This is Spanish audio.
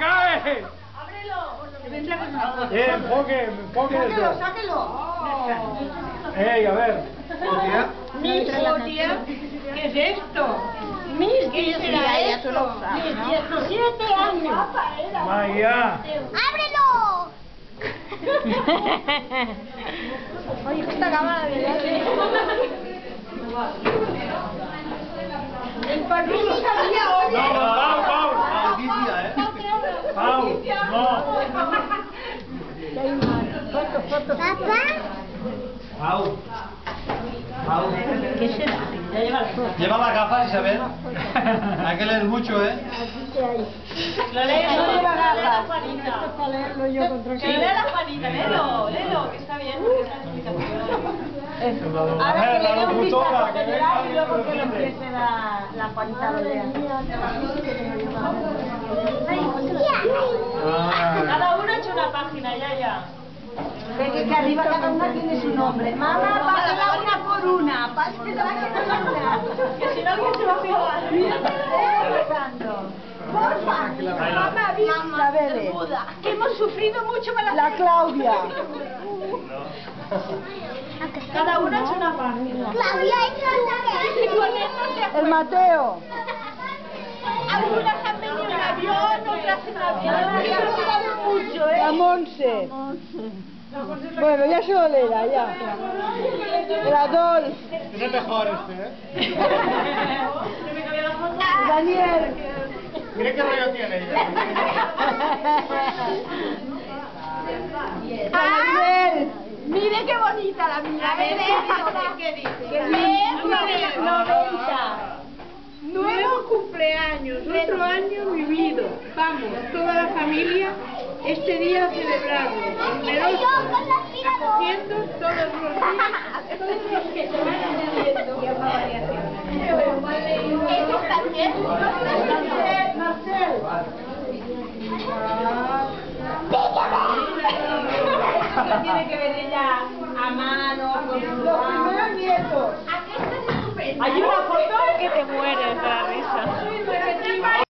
cae! Enfoque eso. Sáquelo. ¡Ey, a ver! ¿Qué es esto? ¿Qué será esto? Mis 17 años. ¡Maya! ¡Ábrelo! Oye, esta cámara de verdad. El partido salía hoy. No, Pau, Pau. No. ¿Papá? Pau. ¿Qué será? Ya lleva las fotos. Lleva las gafas, Isabel. Hay que leer mucho, ¿eh? Lo lees, no lleva gafas. Esto es para leerlo yo contra Que lea la Juanita, léelo, que está bien, porque es la explicación. Ahora que le dé un locutora, vistazo que general y venga, luego que lo que empiece la Juanita a leer. Cada uno ha hecho una página, ya. Ve que arriba cada una tiene su nombre. Mamá, pásala una por una. Pásala una. Que si no alguien se va a fijar. Porfa, mamá, vista, bebé. Que hemos sufrido mucho para la Claudia. Cada uno ha hecho una página. Claudia El Mateo. Algunas han venido en avión, otras en avión. La Monse. Bueno, ya se lo leerá, ya. El Adolf. Es mejor este, ¿eh? Daniel. Mira qué rollo tiene ella. Daniel. Mire qué bonita la mía. ¿Qué dice? ¿Qué dice? 90. Nuevo cumpleaños, otro año vivido. Vamos, toda la familia, este día a celebrarlo. Numerosos, acogiendo todos los días, todos los que se van añadiendo. ¿Eso está bien? Tiene que ver ella a mano, con su Los primeros nietos. Hay una foto que te mueres de la risa.